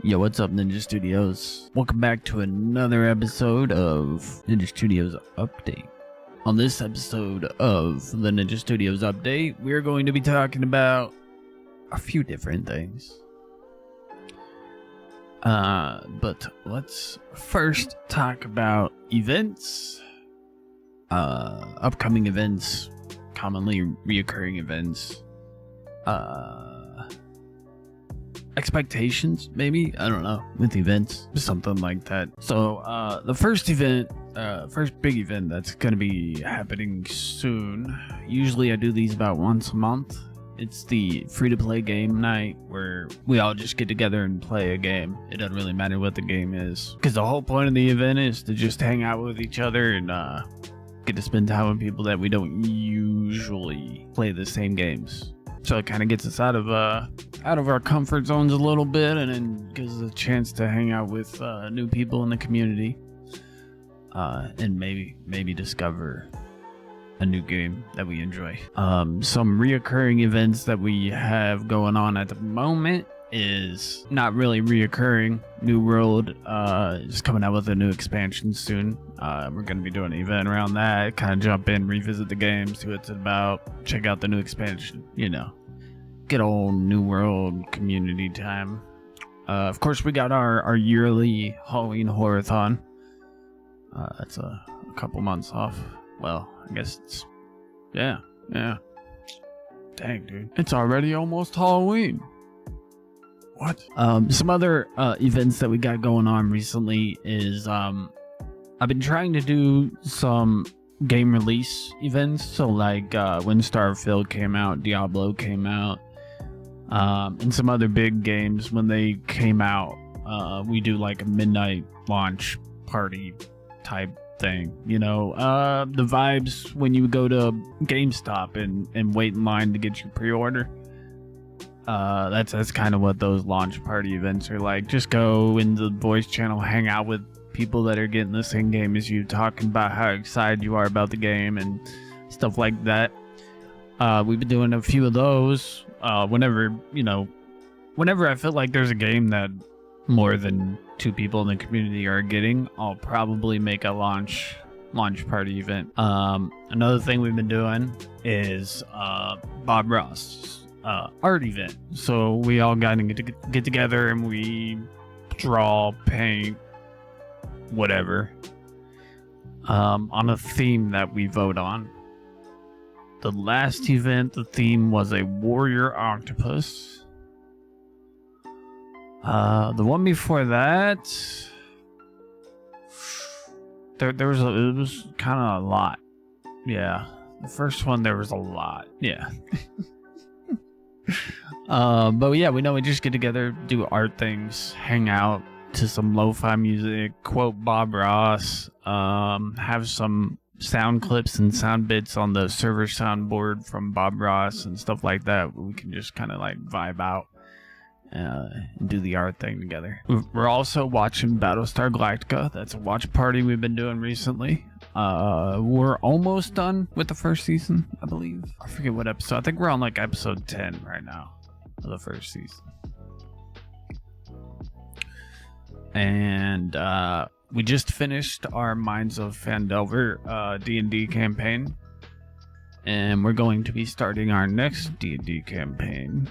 Yo, what's up, Ninja Studios? Welcome back to another episode of Ninja Studios Update. On this episode of the Ninja Studios Update, we're going to be talking about a few different things. But let's first talk about events, upcoming events, commonly reoccurring events, expectations, maybe? I don't know, with events, something like that. So, the first big event that's going to be happening soon, usually I do these about once a month. It's the free-to-play game night where we all just get together and play a game. It doesn't really matter what the game is, because the whole point of the event is to just hang out with each other and get to spend time with people that we don't usually play the same games. So it kind of gets us out of our comfort zones a little bit, and then gives us a chance to hang out with new people in the community, and maybe discover a new game that we enjoy. Some reoccurring events that we have going on at the moment is not really reoccurring. New World is coming out with a new expansion soon. We're going to be doing an event around that, kind of jump in, revisit the game, see what it's about, check out the new expansion, get old New World community time. Of course, we got our yearly Halloween Horror-thon. That's a couple months off. Well, I guess it's... Yeah. Dang, dude. It's already almost Halloween. What? Some other events that we got going on recently is... I've been trying to do some game release events. So, like, when Starfield came out, Diablo came out, and some other big games, when they came out, we do, like, a midnight launch party type thing, the vibes when you go to GameStop and wait in line to get your pre-order. That's kind of what those launch party events are like. Just go in the voice channel, hang out with people that are getting the same game as you, talking about how excited you are about the game and stuff like that. We've been doing a few of those whenever I feel like there's a game that more than two people in the community are getting, I'll probably make a launch party event. Another thing we've been doing is Bob Ross art event. So we all got to get together and we draw, paint, whatever, on a theme that we vote on. The last event, the theme was a warrior octopus. The one before that, it was kind of a lot. Yeah, the first one there was a lot. Yeah. But yeah, we just get together, do art things, hang out to some lo-fi music, quote Bob Ross, have some sound clips and sound bits on the server soundboard from Bob Ross and stuff like that. We can just kind of like vibe out. And do the art thing together. We're also watching Battlestar Galactica. That's a watch party we've been doing recently. We're almost done with the first season, I believe. I forget what episode. I think we're on like episode 10 right now of the first season. And we just finished our Minds of Phandelver D&D campaign. And we're going to be starting our next D&D campaign,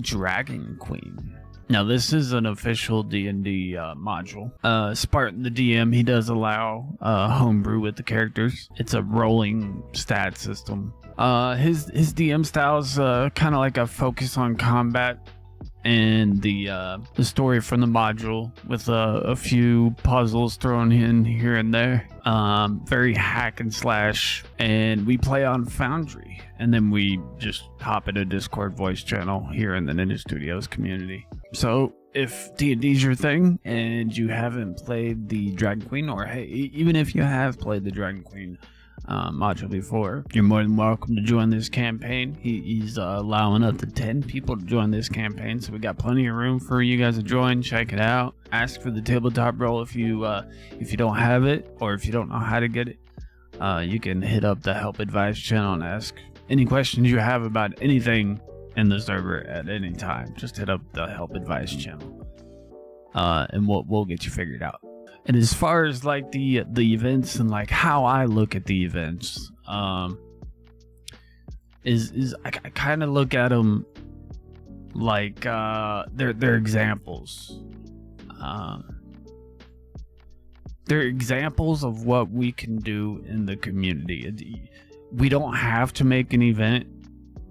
Dragon Queen. Now, this is an official D&D module. Spartan, the DM, he does allow homebrew with the characters. It's a rolling stat system. His DM style is kind of like a focus on combat and the story from the module with a few puzzles thrown in here and there. Very hack and slash, and we play on Foundry, and then we just hop in a Discord voice channel here in the Ninja Studios community. So if D&D's your thing and you haven't played the Dragon Queen, or hey, even if you have played the Dragon Queen module before, you're more than welcome to join this campaign. He's allowing up to 10 people to join this campaign, so we got plenty of room for you guys to join. Check it out. Ask for the tabletop role if you don't have it, or if you don't know how to get it. You can hit up the help advice channel and ask any questions you have about anything in the server at any time. Just hit up the help advice channel. and we'll get you figured out. And as far as like the events and like how I look at the events, is I kind of look at them like they're examples. They're examples of what we can do in the community. We don't have to make an event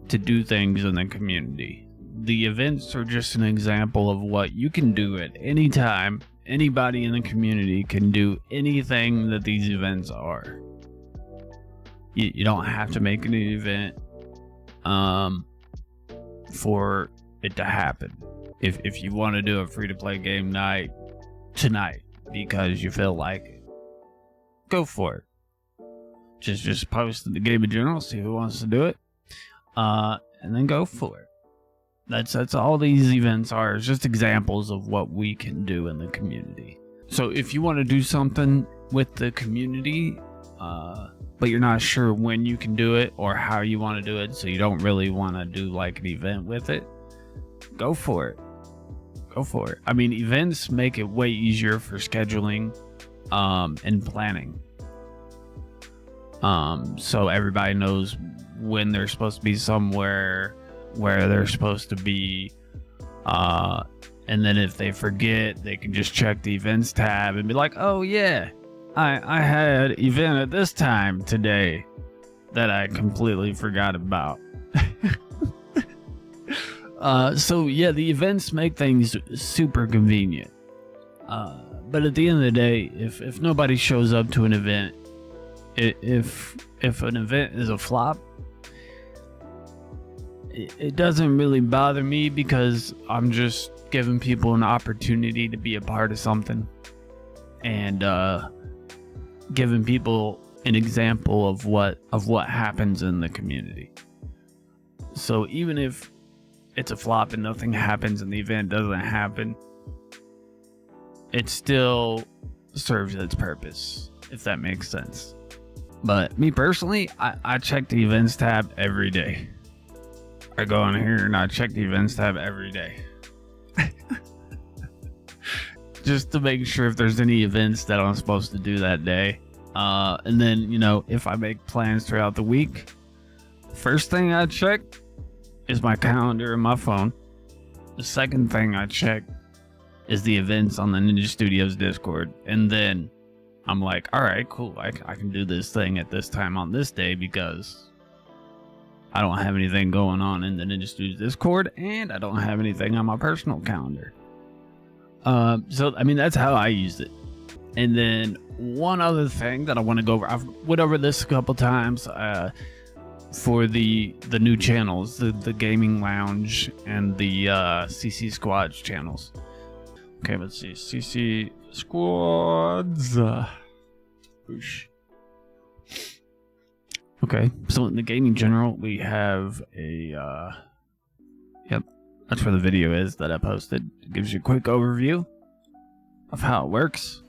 to do things in the community. The events are just an example of what you can do at any time. Anybody in the community can do anything that these events are. You don't have to make an event for it to happen. If you want to do a free-to-play game night tonight because you feel like it, go for it. Just post in the game in general, see who wants to do it, and then go for it. That's all these events are. It's just examples of what we can do in the community. So if you want to do something with the community, but you're not sure when you can do it or how you want to do it, so you don't really want to do like an event with it, go for it. Go for it. I mean, events make it way easier for scheduling and planning. So everybody knows when they're supposed to be somewhere, where they're supposed to be, and then if they forget, they can just check the events tab and be like, oh yeah, I had event at this time today that I completely forgot about. So yeah, the events make things super convenient, but at the end of the day, if nobody shows up to an event, if an event is a flop, it doesn't really bother me because I'm just giving people an opportunity to be a part of something, and giving people an example of what happens in the community. So even if it's a flop and nothing happens and the event doesn't happen, it still serves its purpose, if that makes sense. But me personally, I check the events tab every day. I go in here and I check the events tab every day. Just to make sure if there's any events that I'm supposed to do that day. And then, you know, if I make plans throughout the week, first thing I check is my calendar and my phone. The second thing I check is the events on the Ninja Studios Discord. And then I'm like, all right, cool. I can do this thing at this time on this day because I don't have anything going on in the Ninja Studios Discord, and I don't have anything on my personal calendar. So, I mean, that's how I use it. And then one other thing that I want to go over, I've went over this a couple times for the new channels, the Gaming Lounge and the CC Squads channels. Okay, let's see. CC Squads. Whoosh. Okay, so in the gaming general, we have a, yep, that's where the video is that I posted. It gives you a quick overview of how it works.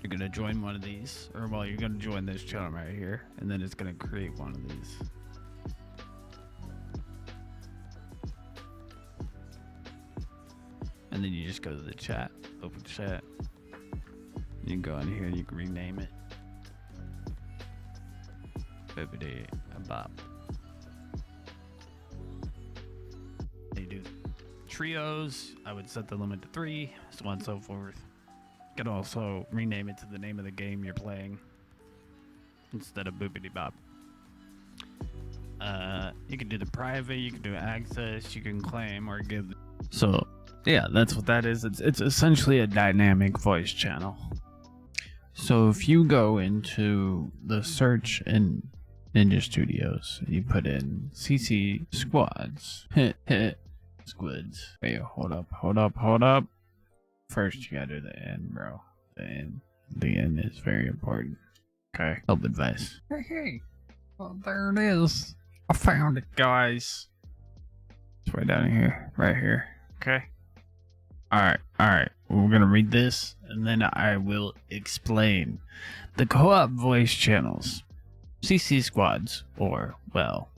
You're going to join one of these, or well, you're going to join this channel right here, and then it's going to create one of these. And then you just go to the chat, open chat. You can go in here and you can rename it. Bibbidi bop. They do trios. I would set the limit to 3, so on and so forth. You can also rename it to the name of the game you're playing instead of Boopity Bop. You can do the private, you can do access, you can claim or give. So yeah, that's what that is. It's essentially a dynamic voice channel. So if you go into the search in Ninja Studios, you put in CC Squads. Squids. Hey, hold up. First, you gotta do the N, bro. The N is very important. Okay. Help advice. Hey. Well, there it is. I found it, guys. It's right down here. Right here. Okay. Alright. We're gonna read this, and then I will explain. The co-op voice channels. CC Squads, or, well,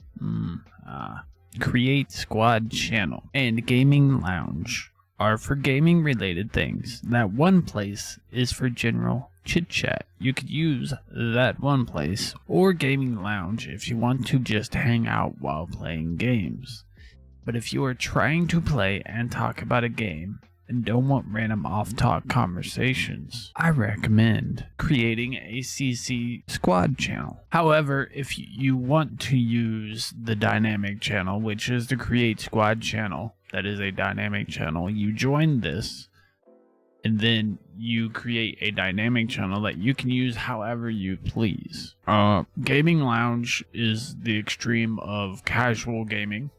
Create Squad Channel, and Gaming Lounge are for gaming related things. That one place is for general chit chat. You could use that one place or gaming lounge if you want to just hang out while playing games. But if you are trying to play and talk about a game and don't want random off-talk conversations, I recommend creating a CC squad channel. However, if you want to use the dynamic channel, which is the create squad channel, that is a dynamic channel, you join this and then you create a dynamic channel that you can use however you please. Gaming lounge is the extreme of casual gaming.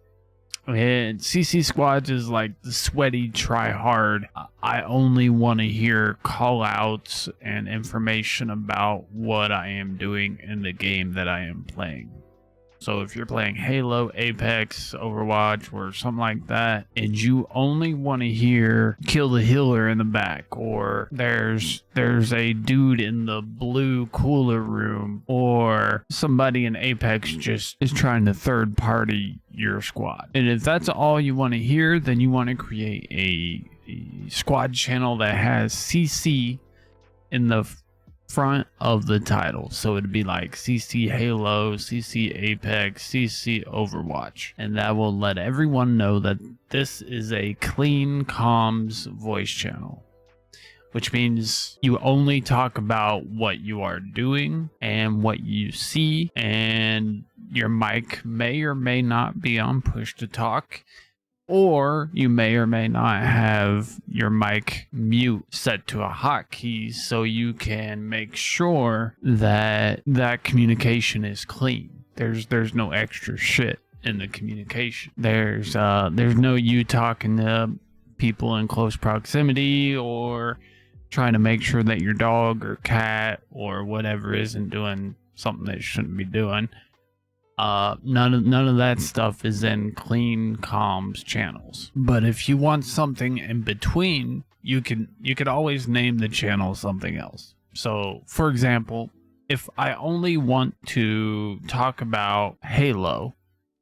And CC Squads is like the sweaty, try hard. I only want to hear call outs and information about what I am doing in the game that I am playing. So if you're playing Halo, Apex, Overwatch, or something like that, and you only want to hear kill the healer in the back, or there's a dude in the blue cooler room, or somebody in Apex just is trying to third party your squad. And if that's all you want to hear, then you want to create a squad channel that has CC in the front of the title. So it'd be like CC Halo, CC Apex, CC Overwatch. And that will let everyone know that this is a clean comms voice channel. Which means you only talk about what you are doing and what you see, and your mic may or may not be on push to talk, or you may or may not have your mic mute set to a hotkey so you can make sure that that communication is clean. There's no extra shit in the communication. There's no you talking to people in close proximity or trying to make sure that your dog or cat or whatever isn't doing something they shouldn't be doing. None of that stuff is in clean comms channels. But if you want something in between, you could always name the channel something else. So, for example, if I only want to talk about Halo,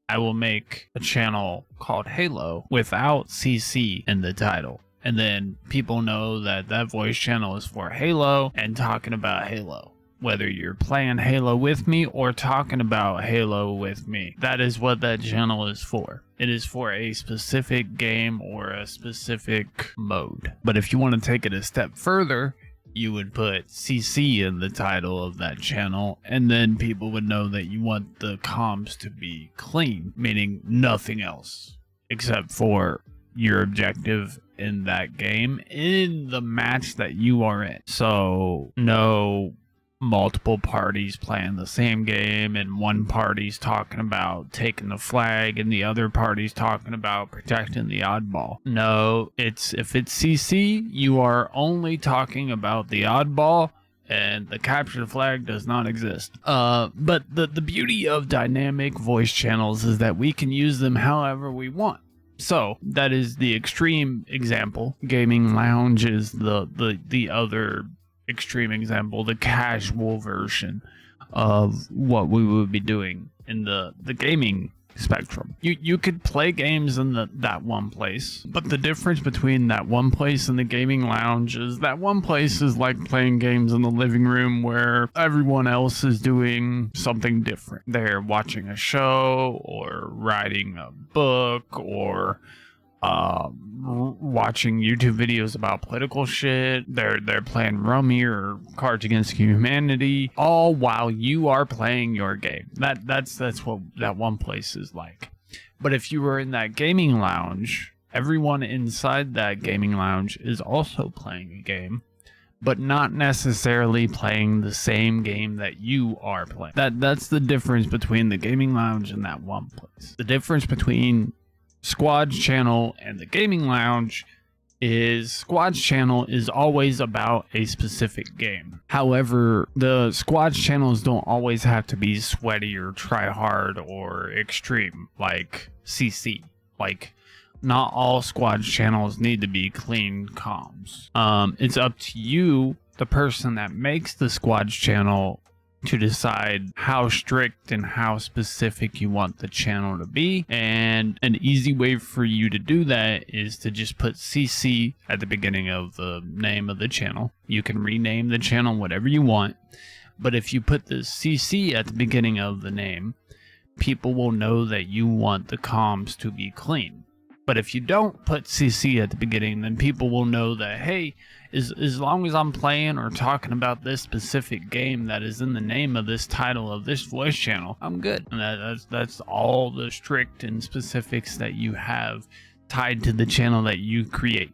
I will make a channel called Halo without CC in the title. And then people know that that voice channel is for Halo and talking about Halo. Whether you're playing Halo with me or talking about Halo with me, that is what that channel is for. It is for a specific game or a specific mode. But if you want to take it a step further, you would put CC in the title of that channel, and then people would know that you want the comms to be clean, meaning nothing else except for your objective in that game, in the match that you are in. So no multiple parties playing the same game and one party's talking about taking the flag and the other party's talking about protecting the oddball. No, if it's CC, you are only talking about the oddball and the capture the flag does not exist. But the beauty of dynamic voice channels is that we can use them however we want. So that is the extreme example. Gaming lounge is the other extreme example, the casual version of what we would be doing in the gaming spectrum. You could play games in that one place, but the difference between that one place and the gaming lounge is that one place is like playing games in the living room where everyone else is doing something different. They're watching a show or writing a book or watching YouTube videos about political shit. They're playing Rummy or Cards Against Humanity, all while you are playing your game. That's what that one place is like. But if you were in that gaming lounge, everyone inside that gaming lounge is also playing a game, but not necessarily playing the same game that you are playing. That's the difference between the gaming lounge and that one place. The difference between Squad's channel and the gaming lounge is Squad's channel is always about a specific game. However, the Squad's channels don't always have to be sweaty or try hard or extreme like CC. Like, not all Squad's channels need to be clean comms. It's up to you, the person that makes the Squad's channel, to decide how strict and how specific you want the channel to be. And an easy way for you to do that is to just put CC at the beginning of the name of the channel. You can rename the channel whatever you want, but if you put the CC at the beginning of the name, people will know that you want the comms to be clean. But if you don't put CC at the beginning, then people will know that, hey, as long as I'm playing or talking about this specific game that is in the name of this title of this voice channel, I'm good. And that's all the strict and specifics that you have tied to the channel that you create.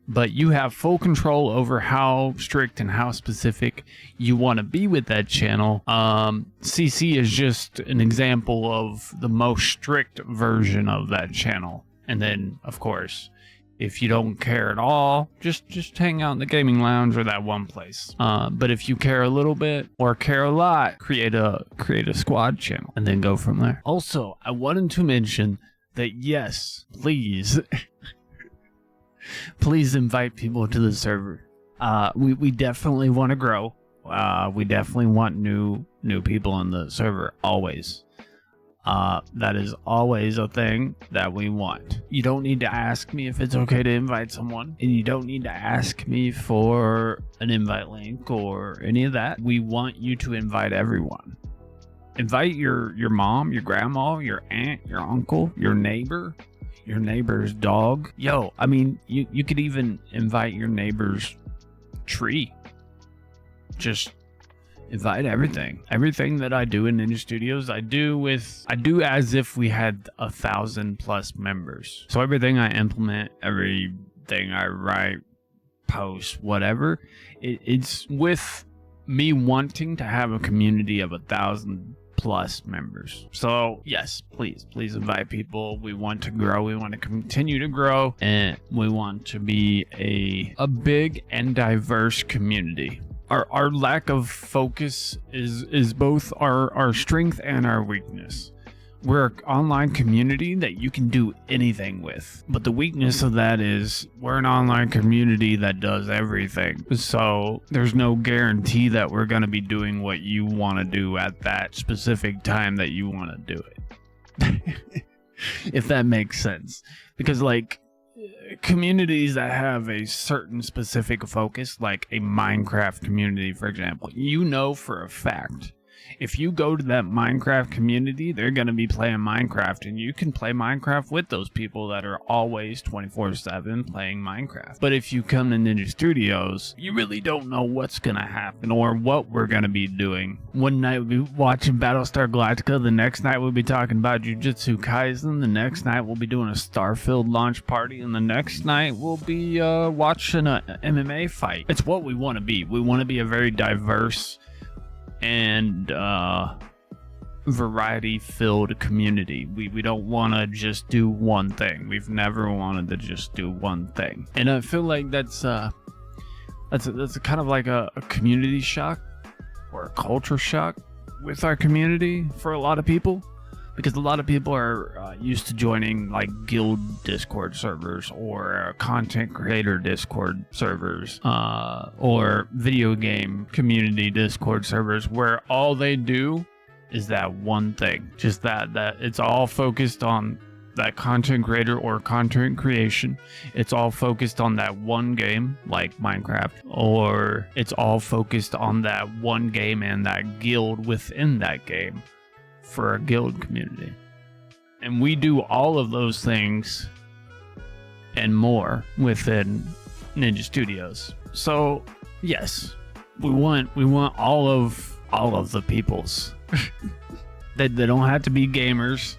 But you have full control over how strict and how specific you want to be with that channel. CC is just an example of the most strict version of that channel. And then, of course, if you don't care at all, just hang out in the gaming lounge or that one place. But if you care a little bit or care a lot, create a squad channel and then go from there. Also, I wanted to mention that yes, please. Please invite people to the server. We definitely want to grow. We definitely want new people in the server, always. That is always a thing that we want. You don't need to ask me if it's okay to invite someone, and you don't need to ask me for an invite link or any of that. We want you to invite everyone. Invite your mom, your grandma, your aunt, your uncle, your neighbor, your neighbor's dog. Yo, I mean, you could even invite your neighbor's tree. Just invite everything. Everything that I do in Ninja Studios, I do as if we had 1,000+ members. So everything I implement, everything I write, post, whatever, it's with me wanting to have a community of 1,000+ members. So yes, please invite people. We want to grow. We want to continue to grow, and we want to be a big and diverse community. Our lack of focus is both our strength and our weakness. We're an online community that you can do anything with, but the weakness of that is we're an online community that does everything. So there's no guarantee that we're going to be doing what you want to do at that specific time that you want to do it. If that makes sense. Because like communities that have a certain specific focus, like a Minecraft community, for example, you know for a fact, if you go to that Minecraft community, they're going to be playing Minecraft, and you can play Minecraft with those people that are always 24/7 playing Minecraft. But if you come to Ninja Studios, you really don't know what's going to happen or what we're going to be doing. One night we'll be watching Battlestar Galactica, the next night we'll be talking about Jujutsu Kaisen, the next night we'll be doing a Starfield launch party, and the next night we'll be watching a MMA fight. It's what we want to be. We want to be a very diverse and variety-filled community. We don't want to just do one thing. We've never wanted to just do one thing, and I feel like that's a kind of like a community shock or a culture shock with our community for a lot of people, because a lot of people are used to joining like guild Discord servers or content creator Discord servers or video game community Discord servers, where all they do is that one thing. Just that it's all focused on that content creator or content creation. It's all focused on that one game like Minecraft, or it's all focused on that one game and that guild within that game for a guild community. And we do all of those things and more within Ninja Studios. So yes, we want all of the peoples. They don't have to be gamers,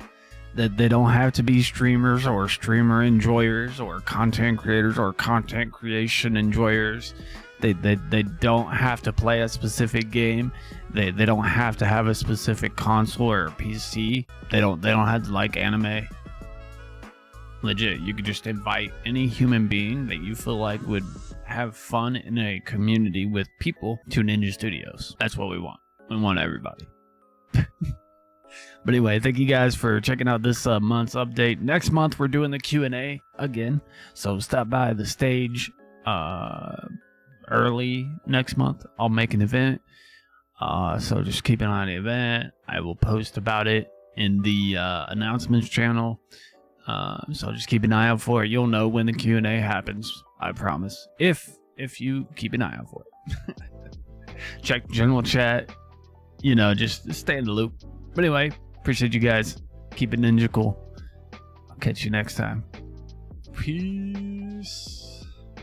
that they don't have to be streamers or streamer enjoyers or content creators or content creation enjoyers. They don't have to play a specific game. They don't have to have a specific console or PC. They don't have to like anime. Legit, you could just invite any human being that you feel like would have fun in a community with people to Ninja Studios. That's what we want. We want everybody. But anyway, thank you guys for checking out this month's update. Next month we're doing the Q&A again, so stop by the stage early next month. I'll make an event. So just keep an eye on the event. I will post about it in the announcements channel. So just keep an eye out for it. You'll know when the Q&A happens. I promise. If you keep an eye out for it. Check general chat. You know, just stay in the loop. But anyway, appreciate you guys. Keep it ninja cool. I'll catch you next time. Peace.